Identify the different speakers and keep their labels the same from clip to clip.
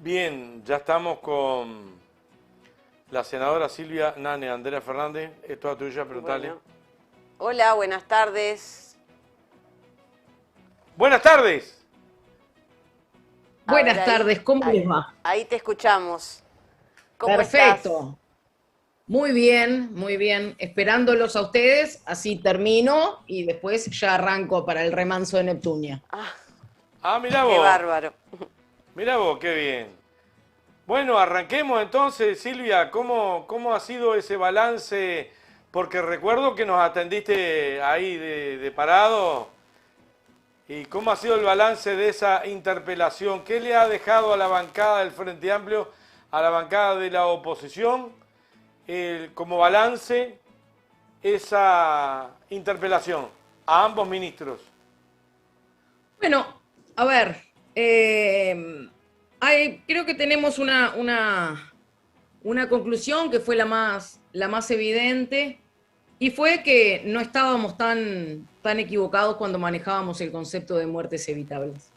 Speaker 1: Bien, ya estamos con la senadora Silvia Nane. Andrea Fernández, es toda tuya, preguntale.
Speaker 2: Bueno. Hola, buenas tardes.
Speaker 1: ¡Buenas tardes!
Speaker 2: A ver,
Speaker 3: Buenas tardes, ¿cómo les va?
Speaker 2: ahí te escuchamos. ¿Cómo estás?
Speaker 3: Perfecto. Muy bien. Esperándolos a ustedes, así termino y después ya arranco para el remanso de Neptunia.
Speaker 1: Ah,
Speaker 2: Qué bárbaro.
Speaker 1: mirá vos, qué bien. Bueno, arranquemos entonces, Silvia, ¿cómo ha sido ese balance? Porque recuerdo que nos atendiste ahí de parado. ¿Y cómo ha sido el balance de esa interpelación? ¿Qué le ha dejado a la bancada del Frente Amplio, a la bancada de la oposición, como balance esa interpelación a ambos ministros?
Speaker 3: Bueno, a ver, creo que tenemos una conclusión que fue la más evidente y fue que no estábamos tan equivocados cuando manejábamos el concepto de muertes evitables.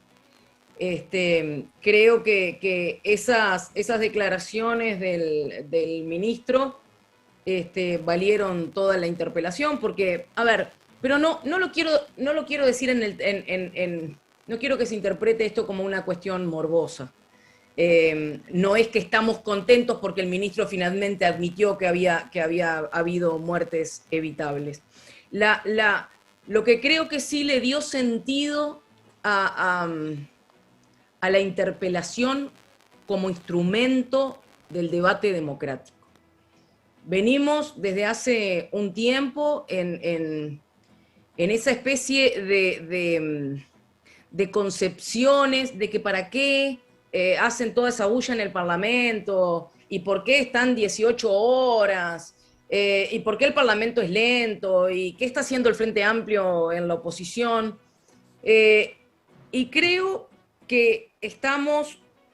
Speaker 3: Creo que esas declaraciones del ministro valieron toda la interpelación, porque, a ver, pero no lo quiero decir no quiero que se interprete esto como una cuestión morbosa. No es que estamos contentos porque el ministro finalmente admitió que había habido muertes evitables. Lo que creo que sí le dio sentido a la interpelación como instrumento del debate democrático. Venimos desde hace un tiempo en esa especie de concepciones de que para qué hacen toda esa bulla en el Parlamento y por qué están 18 horas y por qué el Parlamento es lento y qué está haciendo el Frente Amplio en la oposición. Y creo que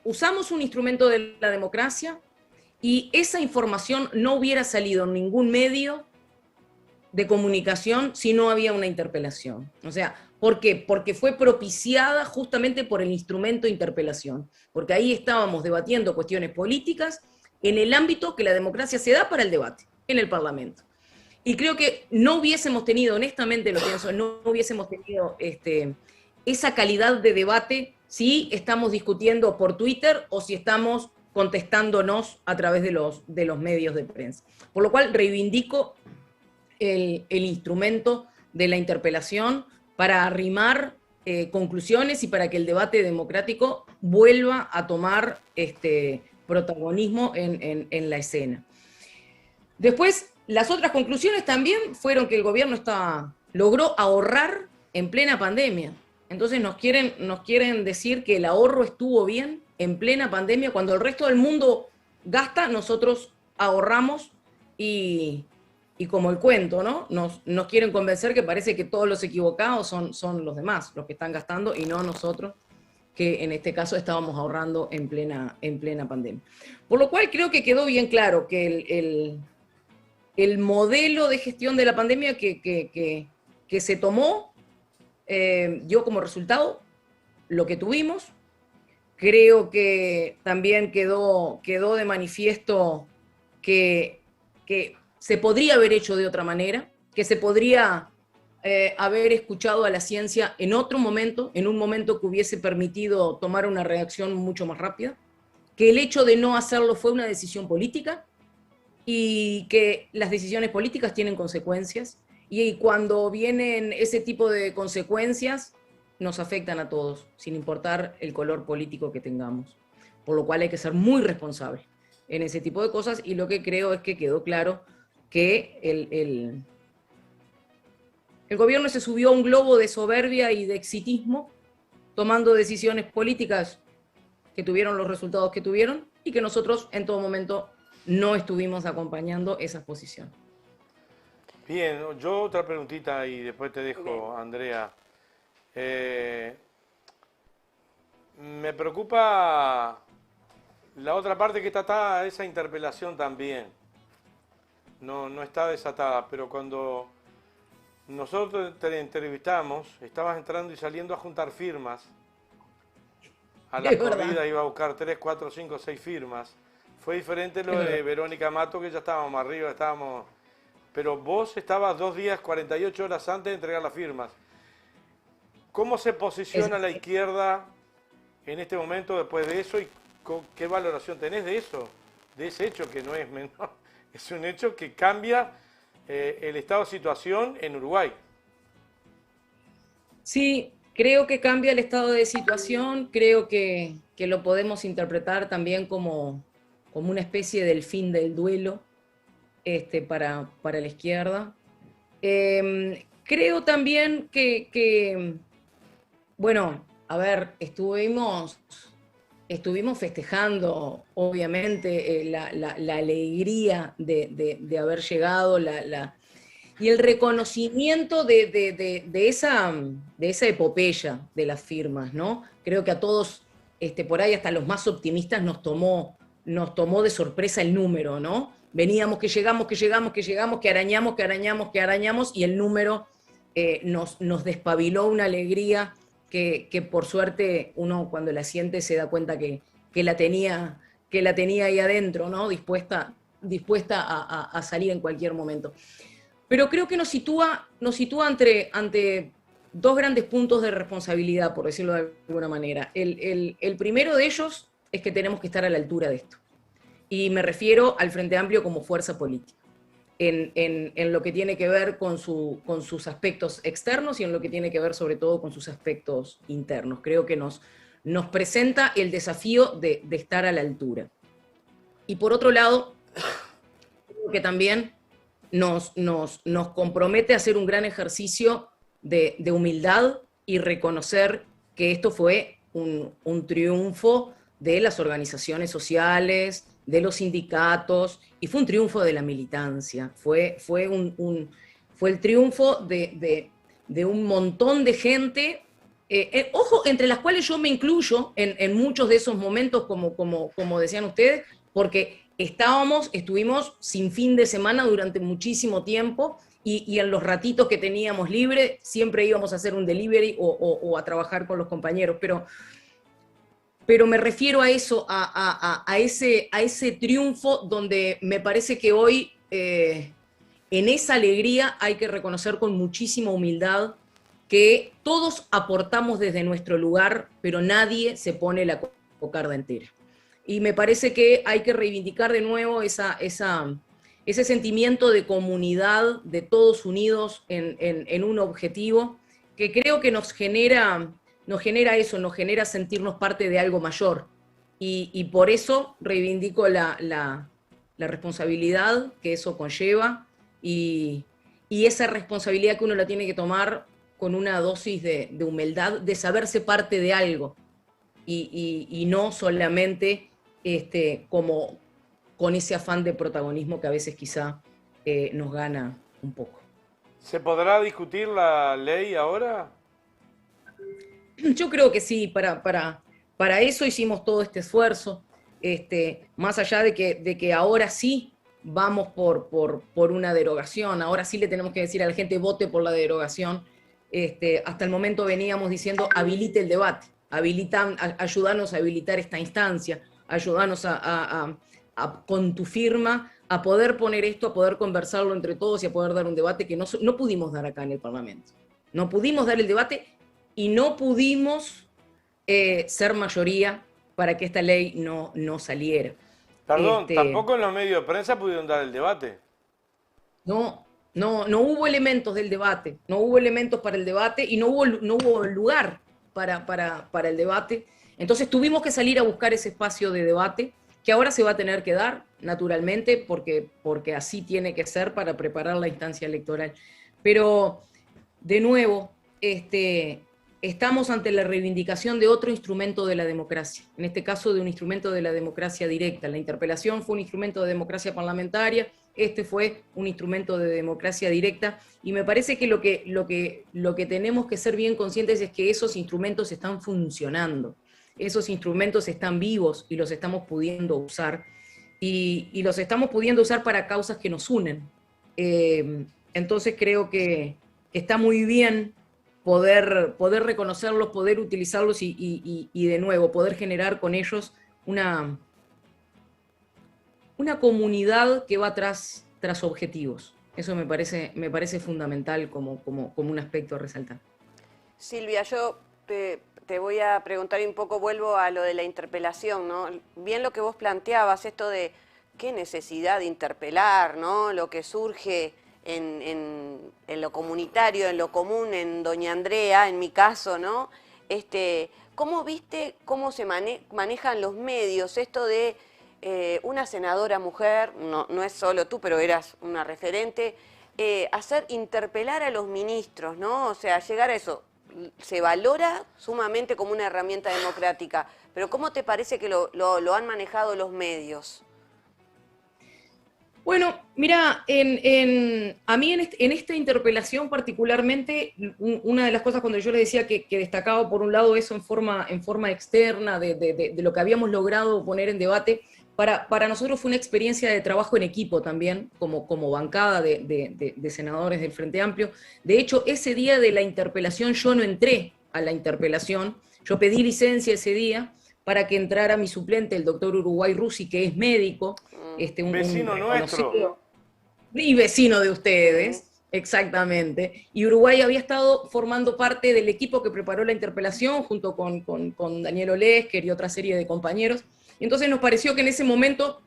Speaker 3: usamos un instrumento de la democracia y esa información no hubiera salido en ningún medio de comunicación si no había una interpelación. O sea, ¿por qué? Porque fue propiciada justamente por el instrumento de interpelación, porque ahí estábamos debatiendo cuestiones políticas en el ámbito que la democracia se da para el debate, en el Parlamento. Y creo que no hubiésemos tenido, honestamente lo pienso, no hubiésemos tenido esa calidad de debate si estamos discutiendo por Twitter o si estamos contestándonos a través de los medios de prensa. Por lo cual reivindico el instrumento de la interpelación para arrimar conclusiones y para que el debate democrático vuelva a tomar protagonismo en la escena. Después, las otras conclusiones también fueron que el gobierno logró ahorrar en plena pandemia. Entonces nos quieren decir que el ahorro estuvo bien en plena pandemia, cuando el resto del mundo gasta, nosotros ahorramos y como el cuento, ¿no? Nos quieren convencer que parece que todos los equivocados son los demás, los que están gastando, y no nosotros, que en este caso estábamos ahorrando en plena pandemia. Por lo cual creo que quedó bien claro que el modelo de gestión de la pandemia que se tomó dio como resultado lo que tuvimos. Creo que también quedó de manifiesto que se podría haber hecho de otra manera, que se podría haber escuchado a la ciencia en otro momento, en un momento que hubiese permitido tomar una reacción mucho más rápida, que el hecho de no hacerlo fue una decisión política y que las decisiones políticas tienen consecuencias, y cuando vienen ese tipo de consecuencias nos afectan a todos, sin importar el color político que tengamos. Por lo cual hay que ser muy responsable en ese tipo de cosas, y lo que creo es que quedó claro que el gobierno se subió a un globo de soberbia y de exitismo, tomando decisiones políticas que tuvieron los resultados que tuvieron, y que nosotros en todo momento no estuvimos acompañando esas posiciones.
Speaker 1: Bien, yo otra preguntita y después te dejo, Andrea. Me preocupa la otra parte que está esa interpelación también. No está desatada, pero cuando nosotros te entrevistamos, estabas entrando y saliendo a juntar firmas a las
Speaker 3: Es verdad.
Speaker 1: corridas iba a buscar 3, 4, 5, 6 firmas. Fue diferente lo de Verónica Mato, que ya estábamos arriba, estábamos... Pero vos estabas 2 días, 48 horas antes de entregar las firmas. ¿Cómo se posiciona la izquierda en este momento después de eso y qué valoración tenés de eso? De ese hecho que no es menor, es un hecho que cambia el estado de situación en Uruguay.
Speaker 3: Sí, creo que cambia el estado de situación, creo que lo podemos interpretar también como una especie del fin del duelo para la izquierda. Creo también bueno, a ver, estuvimos festejando, obviamente, la alegría de haber llegado, y el reconocimiento de esa epopeya de las firmas, ¿no? Creo que a todos, por ahí hasta los más optimistas, nos tomó de sorpresa el número, ¿no? Veníamos que llegamos, que arañamos, y el número nos despabiló una alegría que por suerte uno cuando la siente se da cuenta que la tenía ahí adentro, ¿no? Dispuesta a salir en cualquier momento. Pero creo que nos sitúa ante dos grandes puntos de responsabilidad, por decirlo de alguna manera. El primero de ellos es que tenemos que estar a la altura de esto. Y me refiero al Frente Amplio como fuerza política, en lo que tiene que ver con sus aspectos externos y en lo que tiene que ver sobre todo con sus aspectos internos. Creo que nos presenta el desafío de estar a la altura. Y por otro lado, creo que también nos compromete a hacer un gran ejercicio de humildad y reconocer que esto fue un triunfo de las organizaciones sociales, de los sindicatos, y fue un triunfo de la militancia, fue el triunfo de un montón de gente, ojo, entre las cuales yo me incluyo en muchos de esos momentos, como decían ustedes, porque estuvimos sin fin de semana durante muchísimo tiempo, y en los ratitos que teníamos libre siempre íbamos a hacer un delivery o a trabajar con los compañeros, pero me refiero a eso, a ese triunfo donde me parece que hoy en esa alegría hay que reconocer con muchísima humildad que todos aportamos desde nuestro lugar, pero nadie se pone la cocarda entera. Y me parece que hay que reivindicar de nuevo ese sentimiento de comunidad, de todos unidos en un objetivo, que creo que nos genera eso, nos genera sentirnos parte de algo mayor. Y por eso reivindico la responsabilidad que eso conlleva y esa responsabilidad que uno la tiene que tomar con una dosis de humildad, de saberse parte de algo y no solamente como con ese afán de protagonismo que a veces quizá nos gana un poco.
Speaker 1: ¿Se podrá discutir la ley ahora?
Speaker 3: Yo creo que sí, para eso hicimos todo este esfuerzo, más allá de que ahora sí vamos por una derogación, ahora sí le tenemos que decir a la gente vote por la derogación. Hasta el momento veníamos diciendo habilite el debate, ayúdanos a habilitar esta instancia, ayúdanos con tu firma a poder poner esto, a poder conversarlo entre todos y a poder dar un debate que no pudimos dar acá en el Parlamento. No pudimos dar el debate y no pudimos ser mayoría para que esta ley no saliera.
Speaker 1: Perdón, tampoco en los medios de prensa pudieron dar el debate.
Speaker 3: No hubo elementos del debate, no hubo elementos para el debate y no hubo lugar para el debate. Entonces tuvimos que salir a buscar ese espacio de debate que ahora se va a tener que dar, naturalmente, porque así tiene que ser para preparar la instancia electoral. Pero, de nuevo, estamos ante la reivindicación de otro instrumento de la democracia, en este caso de un instrumento de la democracia directa. La interpelación fue un instrumento de democracia parlamentaria, fue un instrumento de democracia directa, y me parece que lo que tenemos que ser bien conscientes es que esos instrumentos están funcionando, esos instrumentos están vivos y los estamos pudiendo usar, y los estamos pudiendo usar para causas que nos unen. Entonces creo que está muy bien poder reconocerlos, poder utilizarlos y de nuevo poder generar con ellos una comunidad que va tras objetivos. Eso me parece fundamental como un aspecto a resaltar.
Speaker 2: Silvia, yo te voy a preguntar un poco, vuelvo a lo de la interpelación, ¿no? Bien lo que vos planteabas, esto de qué necesidad de interpelar, ¿no? Lo que surge en lo comunitario, en lo común, en Doña Andrea, en mi caso, ¿no? ¿Cómo viste cómo se manejan los medios esto de una senadora mujer, no es solo tú, pero eras una referente, interpelar a los ministros, ¿no? O sea, llegar a eso, se valora sumamente como una herramienta democrática, pero ¿cómo te parece que lo han manejado los medios?
Speaker 3: Bueno, mira, a mí en esta interpelación particularmente, una de las cosas cuando yo le decía que destacaba por un lado eso en forma externa de lo que habíamos logrado poner en debate, para nosotros fue una experiencia de trabajo en equipo también, como bancada de senadores del Frente Amplio. De hecho, ese día de la interpelación yo no entré a la interpelación, yo pedí licencia ese día para que entrara mi suplente, el doctor Uruguay Rusi, que es médico, un
Speaker 1: vecino nuestro.
Speaker 3: Y vecino de ustedes, exactamente. Y Uruguay había estado formando parte del equipo que preparó la interpelación junto con Daniel Olesker y otra serie de compañeros. Y entonces nos pareció que en ese momento,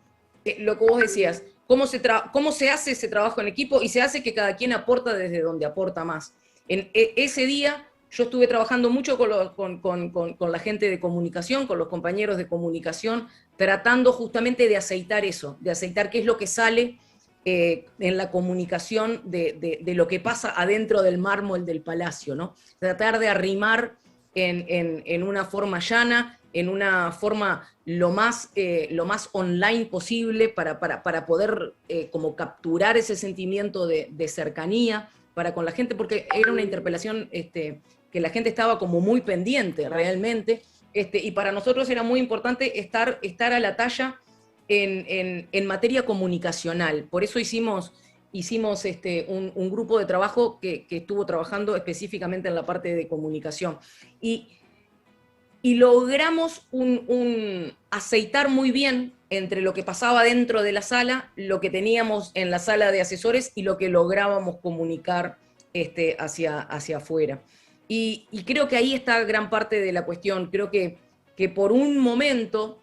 Speaker 3: lo que vos decías, cómo se hace ese trabajo en equipo y se hace que cada quien aporta desde donde aporta más. Ese día yo estuve trabajando mucho con la gente de comunicación, con los compañeros de comunicación, tratando justamente de aceitar eso, de aceitar qué es lo que sale en la comunicación de lo que pasa adentro del mármol del palacio, ¿no? Tratar de arrimar en una forma llana, en una forma lo más online posible para poder como capturar ese sentimiento de cercanía para con la gente, porque era una interpelación que la gente estaba como muy pendiente realmente, y para nosotros era muy importante estar a la talla en materia comunicacional. Por eso hicimos un grupo de trabajo que estuvo trabajando específicamente en la parte de comunicación. Y logramos aceitar muy bien entre lo que pasaba dentro de la sala, lo que teníamos en la sala de asesores y lo que lográbamos comunicar hacia afuera. Y creo que ahí está gran parte de la cuestión. Creo que por un momento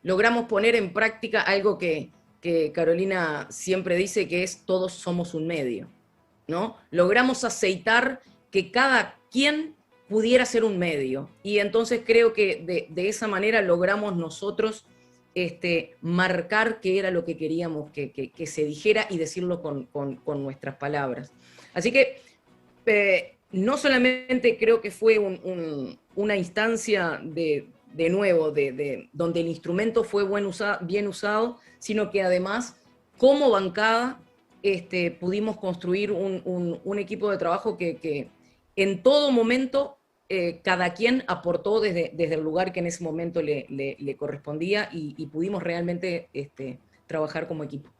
Speaker 3: logramos poner en práctica algo que Carolina siempre dice, que es todos somos un medio, ¿no? Logramos aceitar que cada quien pudiera ser un medio. Y entonces creo que de esa manera logramos nosotros marcar qué era lo que queríamos que se dijera y decirlo con nuestras palabras. Así que no solamente creo que fue una instancia de nuevo, donde el instrumento fue bien usado, sino que además, como bancada, pudimos construir un equipo de trabajo que en todo momento cada quien aportó desde el lugar que en ese momento le correspondía y pudimos realmente trabajar como equipo.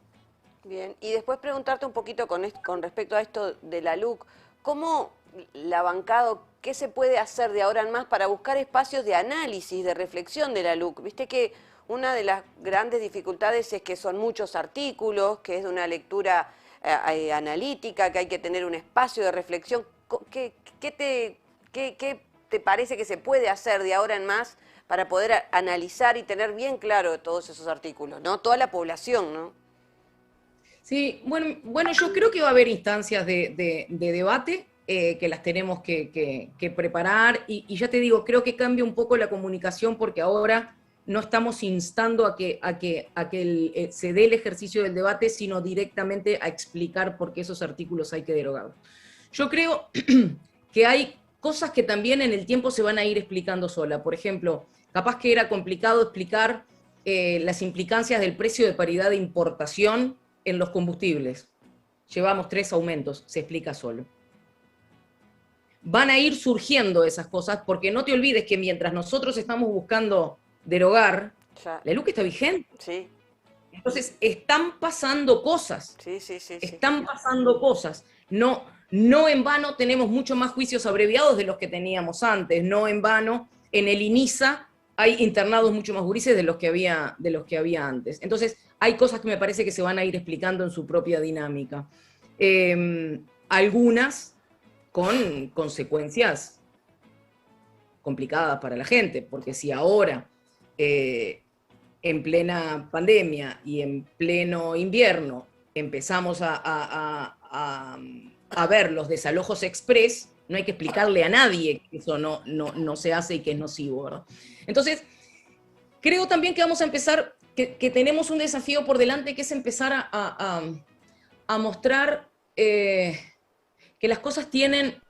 Speaker 2: Bien, y después preguntarte un poquito con respecto a esto de la LUC, ¿cómo la bancada, qué se puede hacer de ahora en más para buscar espacios de análisis, de reflexión de la LUC? Viste que una de las grandes dificultades es que son muchos artículos, que es de una lectura analítica, que hay que tener un espacio de reflexión. ¿Qué te parece que se puede hacer de ahora en más para poder analizar y tener bien claro todos esos artículos, ¿no? Toda la población, ¿no?
Speaker 3: Sí, bueno, yo creo que va a haber instancias de debate que las tenemos que preparar y ya te digo, creo que cambia un poco la comunicación porque ahora no estamos instando a que se dé el ejercicio del debate, sino directamente a explicar por qué esos artículos hay que derogarlos. Yo creo que hay cosas que también en el tiempo se van a ir explicando sola. Por ejemplo, capaz que era complicado explicar las implicancias del precio de paridad de importación en los combustibles. Llevamos 3 aumentos, se explica solo. Van a ir surgiendo esas cosas, porque no te olvides que mientras nosotros estamos buscando derogar, la LUC está vigente.
Speaker 2: Sí.
Speaker 3: Entonces, están pasando cosas.
Speaker 2: Sí.
Speaker 3: Están pasando cosas. No No en vano tenemos mucho más juicios abreviados de los que teníamos antes, no en vano en el INISA hay internados mucho más gurises de los que había antes. Entonces, hay cosas que me parece que se van a ir explicando en su propia dinámica. Algunas con consecuencias complicadas para la gente, porque si ahora, en plena pandemia y en pleno invierno, empezamos a ver los desalojos express, no hay que explicarle a nadie que eso no se hace y que es nocivo, ¿verdad? Entonces, creo también que vamos a empezar, que tenemos un desafío por delante, que es empezar a mostrar que las cosas tienen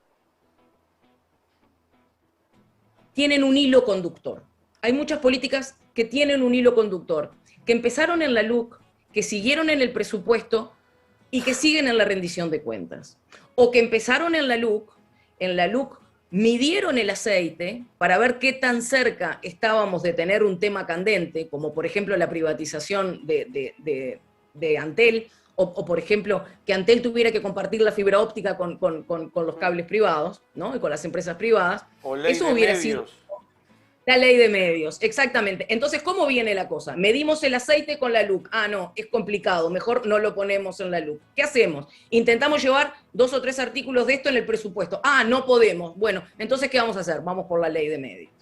Speaker 3: un hilo conductor. Hay muchas políticas que tienen un hilo conductor, que empezaron en la LUC, que siguieron en el presupuesto y que siguen en la rendición de cuentas. O que empezaron en la LUC midieron el aceite para ver qué tan cerca estábamos de tener un tema candente, como por ejemplo la privatización de Antel, o por ejemplo que Antel tuviera que compartir la fibra óptica con los cables privados, ¿no? Y con las empresas privadas.
Speaker 1: O ley
Speaker 3: Eso
Speaker 1: de
Speaker 3: hubiera
Speaker 1: medios.
Speaker 3: sido la ley de medios, exactamente. Entonces, ¿cómo viene la cosa? Medimos el aceite con la LUC. Ah, no, es complicado, mejor no lo ponemos en la LUC. ¿Qué hacemos? Intentamos llevar 2 o 3 artículos de esto en el presupuesto. Ah, no podemos. Bueno, entonces, ¿qué vamos a hacer? Vamos por la ley de medios,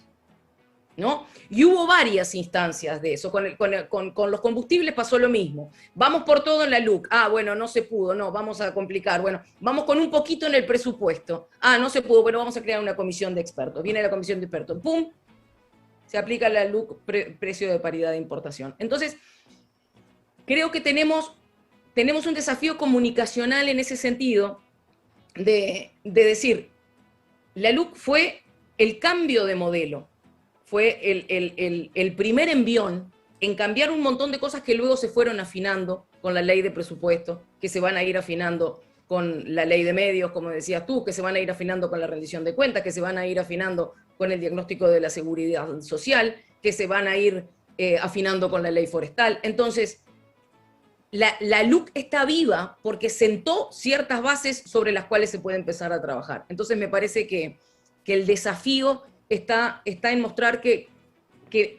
Speaker 3: ¿no? Y hubo varias instancias de eso. Con los combustibles pasó lo mismo. Vamos por todo en la LUC. Ah, bueno, no se pudo. No, vamos a complicar. Bueno, vamos con un poquito en el presupuesto. Ah, no se pudo. Bueno, vamos a crear una comisión de expertos. Viene la comisión de expertos. ¡Pum! Se aplica la LUC, precio de paridad de importación. Entonces, creo que tenemos un desafío comunicacional en ese sentido de decir, la LUC fue el cambio de modelo, fue el primer envión en cambiar un montón de cosas que luego se fueron afinando con la ley de presupuesto, que se van a ir afinando con la ley de medios, como decías tú, que se van a ir afinando con la rendición de cuentas, que se van a ir afinando con el diagnóstico de la seguridad social, que se van a ir afinando con la ley forestal. Entonces, la LUC está viva porque sentó ciertas bases sobre las cuales se puede empezar a trabajar. Entonces, me parece que el desafío está en mostrar que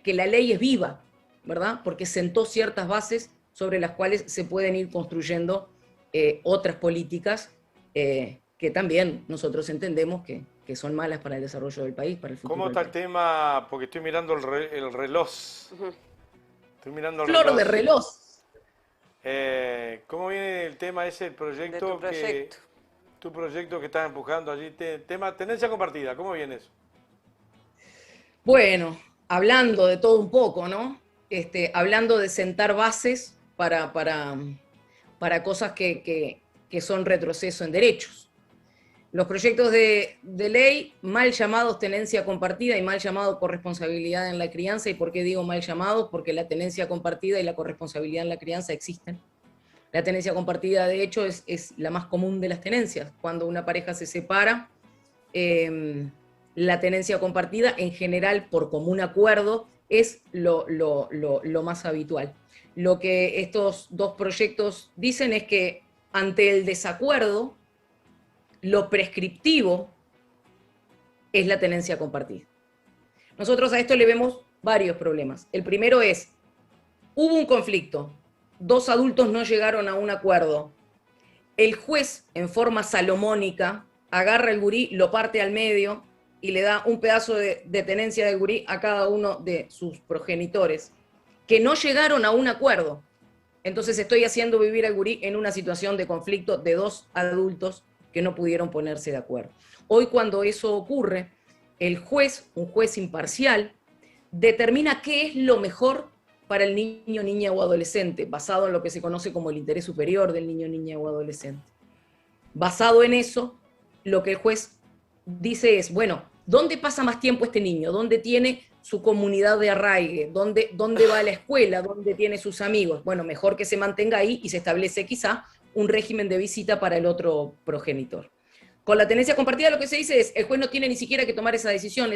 Speaker 3: la ley es viva, ¿verdad? Porque sentó ciertas bases sobre las cuales se pueden ir construyendo otras políticas que también nosotros entendemos que son malas para el desarrollo del país, para el futuro.
Speaker 1: ¿Cómo está el tema? Porque estoy mirando el reloj. Estoy mirando el
Speaker 3: Flor
Speaker 1: reloj.
Speaker 3: de reloj.
Speaker 1: ¿Cómo viene el tema ese, el proyecto?
Speaker 2: De tu proyecto.
Speaker 1: Tu proyecto que estás empujando allí, tema tenencia compartida, ¿cómo viene eso?
Speaker 3: Bueno, hablando de todo un poco, ¿no? Hablando de sentar bases para cosas que son retroceso en derechos. Los proyectos de ley mal llamados tenencia compartida y mal llamado corresponsabilidad en la crianza. ¿Y por qué digo mal llamados? Porque la tenencia compartida y la corresponsabilidad en la crianza existen. La tenencia compartida, de hecho, es la más común de las tenencias. Cuando una pareja se separa, la tenencia compartida, en general, por común acuerdo, es lo más habitual. Lo que estos 2 proyectos dicen es que ante el desacuerdo, lo prescriptivo es la tenencia compartida. Nosotros a esto le vemos varios problemas. El primero es, hubo un conflicto, 2 adultos no llegaron a un acuerdo. El juez, en forma salomónica, agarra el gurí, lo parte al medio y le da un pedazo de tenencia del gurí a cada uno de sus progenitores, que no llegaron a un acuerdo. Entonces estoy haciendo vivir al gurí en una situación de conflicto de 2 adultos que no pudieron ponerse de acuerdo. Hoy, cuando eso ocurre, el juez, un juez imparcial, determina qué es lo mejor para el niño, niña o adolescente, basado en lo que se conoce como el interés superior del niño, niña o adolescente. Basado en eso, lo que el juez dice es, bueno, ¿dónde pasa más tiempo este niño? ¿Dónde tiene su comunidad de arraigue? ¿Dónde va a la escuela? ¿Dónde tiene sus amigos? Bueno, mejor que se mantenga ahí y se establece quizá un régimen de visita para el otro progenitor. Con la tenencia compartida lo que se dice es, el juez no tiene ni siquiera que tomar esa decisión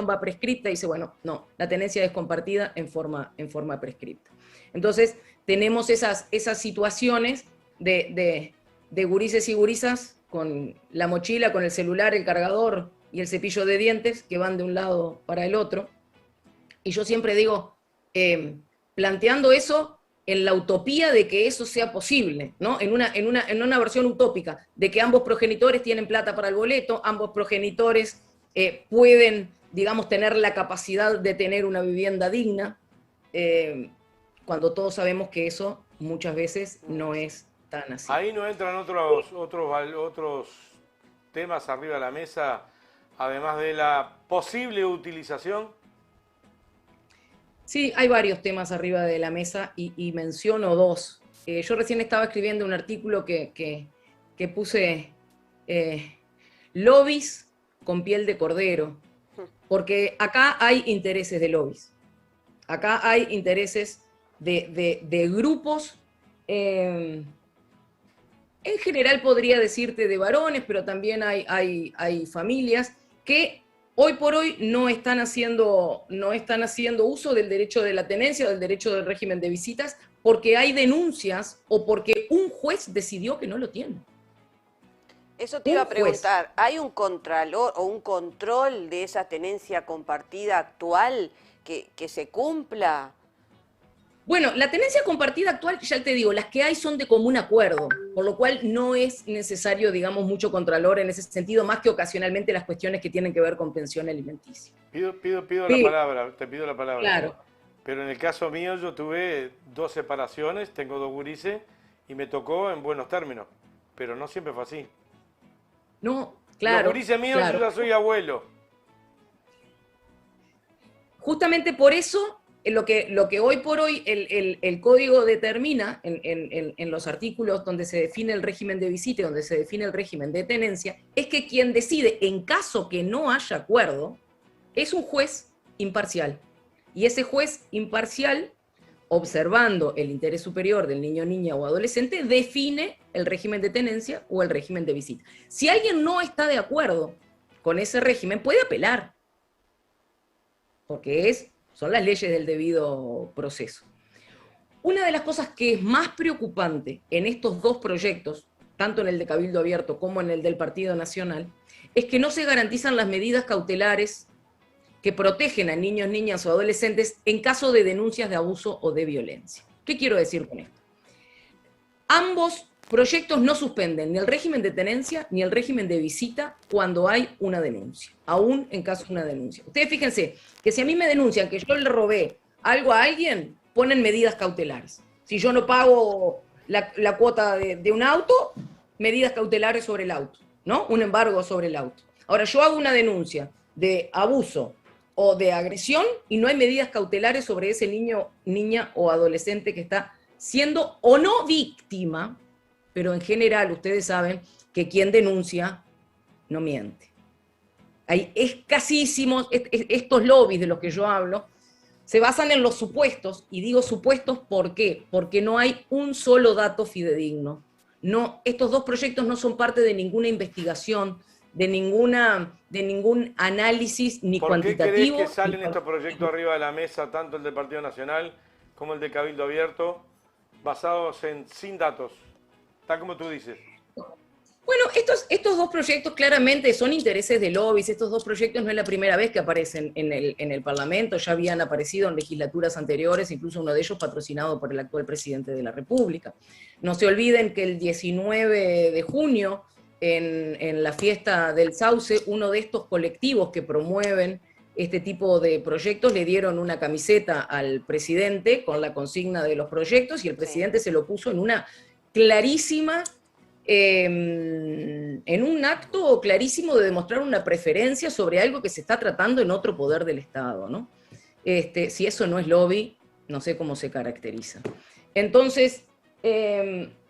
Speaker 3: va prescripta y dice, bueno, no, la tenencia es compartida en forma prescripta. Entonces, tenemos esas situaciones de gurises y gurisas con la mochila, con el celular, el cargador y el cepillo de dientes que van de un lado para el otro. Y yo siempre digo, planteando eso en la utopía de que eso sea posible, ¿no? En una versión utópica, de que ambos progenitores tienen plata para el boleto, ambos progenitores pueden, digamos, tener la capacidad de tener una vivienda digna, cuando todos sabemos que eso muchas veces no es tan así.
Speaker 1: Ahí no entran otros temas arriba de la mesa, además de la posible utilización.
Speaker 3: Sí, hay varios temas arriba de la mesa y menciono dos. Yo recién estaba escribiendo un artículo que puse lobbies con piel de cordero, porque acá hay intereses de lobbies. Acá hay intereses de grupos, en general podría decirte de varones, pero también hay familias que hoy por hoy no están haciendo uso del derecho de la tenencia o del derecho del régimen de visitas porque hay denuncias o porque un juez decidió que no lo tiene.
Speaker 2: Eso te iba a preguntar, ¿hay un contralor o un control de esa tenencia compartida actual que se cumpla?
Speaker 3: Bueno, la tenencia compartida actual, ya te digo, las que hay son de común acuerdo, por lo cual no es necesario, digamos, mucho contralor en ese sentido, más que ocasionalmente las cuestiones que tienen que ver con pensión alimenticia.
Speaker 1: Pido la palabra, te pido la palabra.
Speaker 3: Claro.
Speaker 1: Pero en el caso mío yo tuve 2 separaciones, tengo 2 gurises y me tocó en buenos términos, pero no siempre fue así.
Speaker 3: No, claro.
Speaker 1: Los gurises míos,
Speaker 3: claro.
Speaker 1: Yo ya soy abuelo.
Speaker 3: Justamente por eso, lo que hoy por hoy el código determina en los artículos donde se define el régimen de visita y donde se define el régimen de tenencia, es que quien decide, en caso que no haya acuerdo, es un juez imparcial. Y ese juez imparcial, observando el interés superior del niño, niña o adolescente, define el régimen de tenencia o el régimen de visita. Si alguien no está de acuerdo con ese régimen, puede apelar, porque son las leyes del debido proceso. Una de las cosas que es más preocupante en estos dos proyectos, tanto en el de Cabildo Abierto como en el del Partido Nacional, es que no se garantizan las medidas cautelares que protegen a niños, niñas o adolescentes en caso de denuncias de abuso o de violencia. ¿Qué quiero decir con esto? Ambos proyectos no suspenden ni el régimen de tenencia ni el régimen de visita cuando hay una denuncia, aún en caso de una denuncia. Ustedes fíjense que si a mí me denuncian que yo le robé algo a alguien, ponen medidas cautelares. Si yo no pago la cuota de un auto, medidas cautelares sobre el auto, ¿no? Un embargo sobre el auto. Ahora, yo hago una denuncia de abuso o de agresión y no hay medidas cautelares sobre ese niño, niña o adolescente que está siendo o no víctima, pero en general ustedes saben que quien denuncia no miente. Hay escasísimos, estos lobbies de los que yo hablo, se basan en los supuestos, y digo supuestos ¿por qué? Porque no hay un solo dato fidedigno. No, estos dos proyectos no son parte de ninguna investigación, de ningún análisis ni cuantitativo.
Speaker 1: ¿Por qué crees que salen estos proyectos arriba de la mesa, tanto el del Partido Nacional como el de Cabildo Abierto, basados sin datos? Tal como tú dices.
Speaker 3: Bueno, estos dos proyectos claramente son intereses de lobbies. Estos dos proyectos no es la primera vez que aparecen en el Parlamento, ya habían aparecido en legislaturas anteriores, incluso uno de ellos patrocinado por el actual presidente de la República. No se olviden que el 19 de junio, en la fiesta del Sauce, uno de estos colectivos que promueven este tipo de proyectos le dieron una camiseta al presidente con la consigna de los proyectos y el presidente se lo puso en una clarísima, en un acto clarísimo de demostrar una preferencia sobre algo que se está tratando en otro poder del Estado, ¿no? Si eso no es lobby, no sé cómo se caracteriza. Entonces,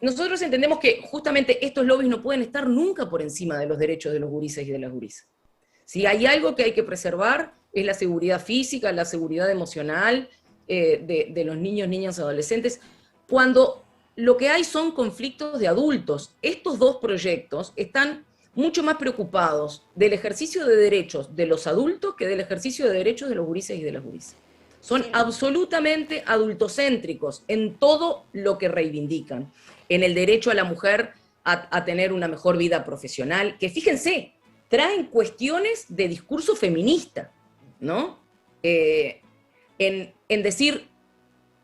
Speaker 3: nosotros entendemos que justamente estos lobbies no pueden estar nunca por encima de los derechos de los gurises y de las gurisas. Si hay algo que hay que preservar es la seguridad física, la seguridad emocional de los niños, niñas, adolescentes, cuando lo que hay son conflictos de adultos. Estos dos proyectos están mucho más preocupados del ejercicio de derechos de los adultos que del ejercicio de derechos de los gurises y de las gurisas. Son absolutamente adultocéntricos en todo lo que reivindican. En el derecho a la mujer a tener una mejor vida profesional, que fíjense, traen cuestiones de discurso feminista, ¿no? En decir,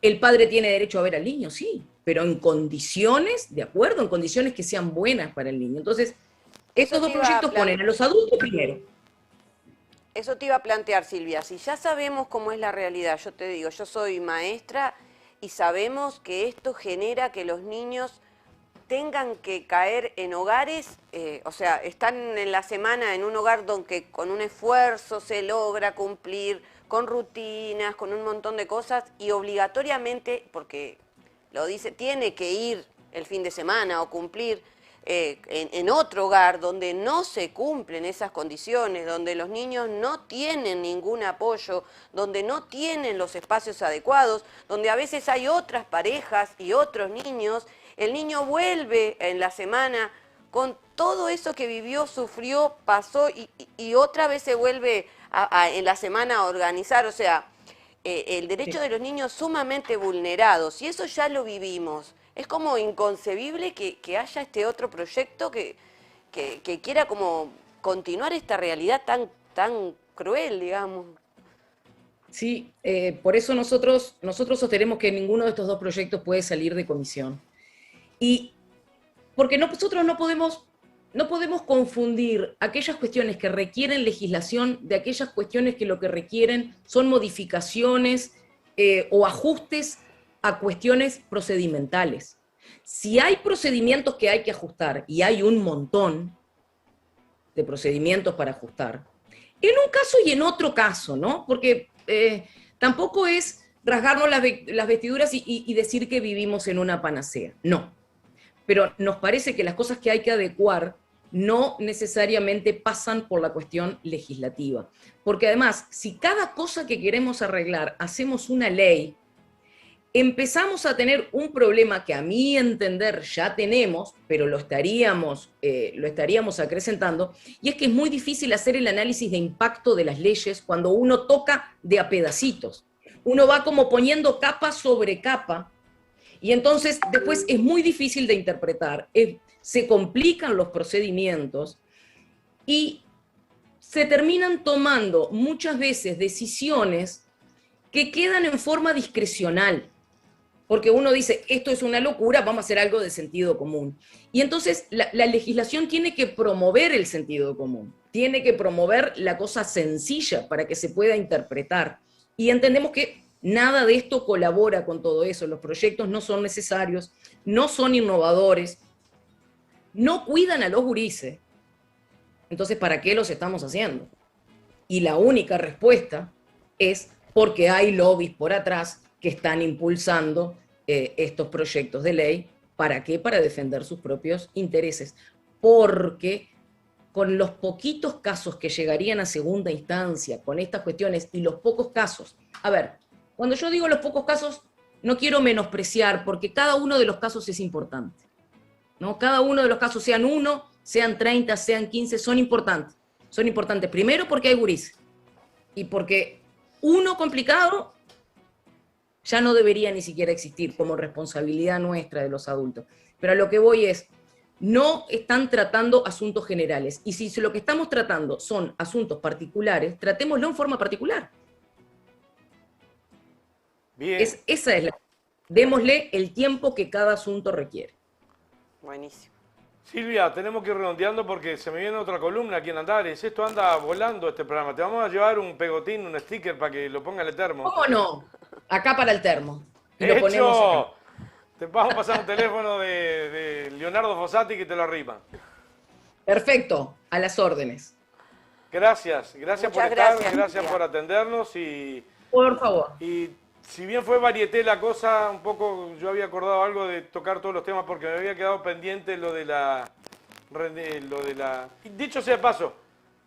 Speaker 3: el padre tiene derecho a ver al niño, sí, pero en condiciones, de acuerdo, en condiciones que sean buenas para el niño. Entonces, estos dos proyectos ponen a los adultos primero.
Speaker 2: Eso te iba a plantear, Silvia. Si ya sabemos cómo es la realidad, yo te digo, yo soy maestra y sabemos que esto genera que los niños tengan que caer en hogares, o sea, están en la semana en un hogar donde con un esfuerzo se logra cumplir con rutinas, con un montón de cosas y obligatoriamente, porque lo dice, tiene que ir el fin de semana o cumplir en otro hogar donde no se cumplen esas condiciones, donde los niños no tienen ningún apoyo, donde no tienen los espacios adecuados, donde a veces hay otras parejas y otros niños, el niño vuelve en la semana con todo eso que vivió, sufrió, pasó y otra vez se vuelve en la semana a organizar, o sea, el derecho de los niños sumamente vulnerados, y eso ya lo vivimos. Es como inconcebible que haya este otro proyecto que quiera como continuar esta realidad tan cruel, digamos.
Speaker 3: Sí, por eso nosotros sostenemos que ninguno de estos dos proyectos puede salir de comisión. Y porque nosotros no podemos confundir aquellas cuestiones que requieren legislación de aquellas cuestiones que lo que requieren son modificaciones o ajustes a cuestiones procedimentales. Si hay procedimientos que hay que ajustar, y hay un montón de procedimientos para ajustar, en un caso y en otro caso, ¿no? Porque tampoco es rasgarnos las vestiduras y decir que vivimos en una panacea, no. Pero nos parece que las cosas que hay que adecuar no necesariamente pasan por la cuestión legislativa. Porque además, si cada cosa que queremos arreglar hacemos una ley, empezamos a tener un problema que a mi entender ya tenemos, pero lo estaríamos acrecentando, y es que es muy difícil hacer el análisis de impacto de las leyes cuando uno toca de a pedacitos. Uno va como poniendo capa sobre capa, y entonces después es muy difícil de interpretar, se complican los procedimientos y se terminan tomando muchas veces decisiones que quedan en forma discrecional, porque uno dice, esto es una locura, vamos a hacer algo de sentido común. Y entonces la legislación tiene que promover el sentido común, tiene que promover la cosa sencilla para que se pueda interpretar. Y entendemos que nada de esto colabora con todo eso. Los proyectos no son necesarios, no son innovadores, no cuidan a los gurises. Entonces, ¿para qué los estamos haciendo? Y la única respuesta es porque hay lobbies por atrás que están impulsando estos proyectos de ley. ¿Para qué? Para defender sus propios intereses. Porque con los poquitos casos que llegarían a segunda instancia con estas cuestiones y los pocos casos, a ver, cuando yo digo los pocos casos, no quiero menospreciar, porque cada uno de los casos es importante, ¿no? Cada uno de los casos, sean 1, sean 30, sean 15, son importantes. Son importantes primero porque hay gurises, y porque uno complicado ya no debería ni siquiera existir como responsabilidad nuestra de los adultos. Pero a lo que voy es, no están tratando asuntos generales. Y si lo que estamos tratando son asuntos particulares, tratémoslo en forma particular.
Speaker 1: Bien.
Speaker 3: Esa es la... Démosle el tiempo que cada asunto requiere.
Speaker 2: Buenísimo.
Speaker 1: Silvia, tenemos que ir redondeando porque se me viene otra columna aquí en Andares. Esto anda volando este programa. Te vamos a llevar un pegotín, un sticker para que lo ponga en el termo.
Speaker 3: ¿Cómo no? Acá para el termo. Y lo
Speaker 1: ¡Hecho!
Speaker 3: ponemos acá.
Speaker 1: Te vamos a pasar un teléfono de Leonardo Fossati que te lo arrima.
Speaker 3: Perfecto, a las órdenes.
Speaker 1: Gracias por
Speaker 2: Muchas
Speaker 1: estar,
Speaker 2: gracias,
Speaker 1: gracias
Speaker 2: Silvia.
Speaker 1: por atendernos y
Speaker 3: Por favor.
Speaker 1: si bien fue varieté la cosa, un poco yo había acordado algo de tocar todos los temas porque me había quedado pendiente lo de la... Dicho sea de paso,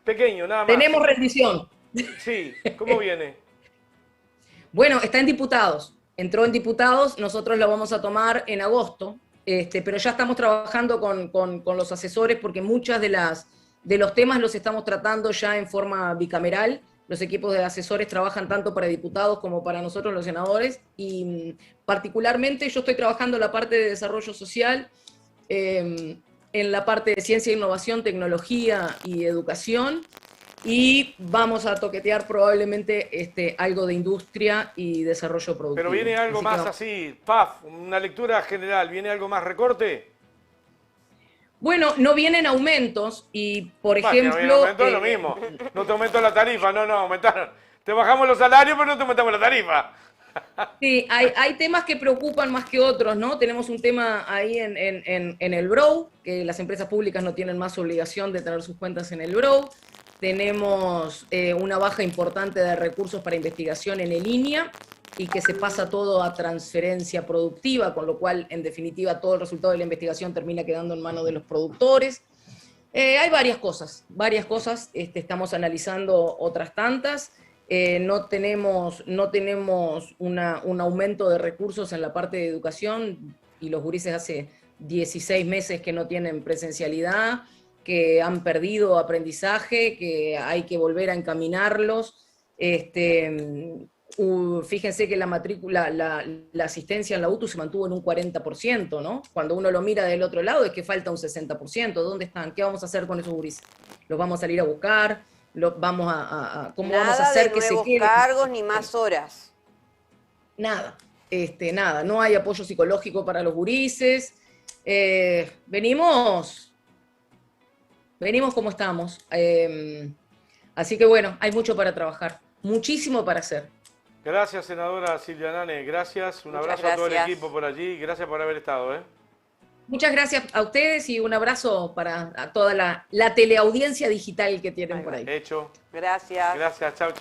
Speaker 1: pequeño, nada más.
Speaker 3: Tenemos rendición.
Speaker 1: Sí, ¿cómo viene?
Speaker 3: Bueno, está en diputados. Entró en diputados, nosotros lo vamos a tomar en agosto, pero ya estamos trabajando con los asesores porque muchas de los temas los estamos tratando ya en forma bicameral. Los equipos de asesores trabajan tanto para diputados como para nosotros los senadores y particularmente yo estoy trabajando la parte de desarrollo social en en la parte de ciencia, innovación, tecnología y educación. Y vamos a toquetear probablemente algo de industria y desarrollo productivo.
Speaker 1: Pero viene algo más así, paf, una lectura general, ¿viene algo más recorte?
Speaker 3: Bueno, no vienen aumentos y, por ejemplo...
Speaker 1: No viene aumento, es lo mismo. No te aumento la tarifa, no, aumentaron. Te bajamos los salarios, pero no te aumentamos la tarifa.
Speaker 3: Sí, hay temas que preocupan más que otros, ¿no? Tenemos un tema ahí en el BROW, que las empresas públicas no tienen más obligación de tener sus cuentas en el BROW. Tenemos una baja importante de recursos para investigación en el INIA y que se pasa todo a transferencia productiva, con lo cual, en definitiva, todo el resultado de la investigación termina quedando en manos de los productores. Hay varias cosas, estamos analizando otras tantas. No tenemos un aumento de recursos en la parte de educación y los gurises hace 16 meses que no tienen presencialidad, que han perdido aprendizaje, que hay que volver a encaminarlos. Fíjense que la asistencia en la UTU se mantuvo en un 40%, ¿no? Cuando uno lo mira del otro lado es que falta un 60%. ¿Dónde están? ¿Qué vamos a hacer con esos gurises? ¿Los vamos a salir a buscar? ¿Cómo vamos a hacer que se queden?
Speaker 2: Nada de nuevos cargos ni más horas.
Speaker 3: Nada, nada. No hay apoyo psicológico para los gurises. Venimos como estamos. Así que bueno, hay mucho para trabajar, muchísimo para hacer.
Speaker 1: Gracias, senadora Silvia Nane, gracias. Un abrazo a todo el equipo por allí. Gracias por haber estado.
Speaker 3: Muchas gracias a ustedes y un abrazo para toda la teleaudiencia digital que tienen por ahí.
Speaker 1: Hecho.
Speaker 2: Gracias.
Speaker 1: Gracias, chau.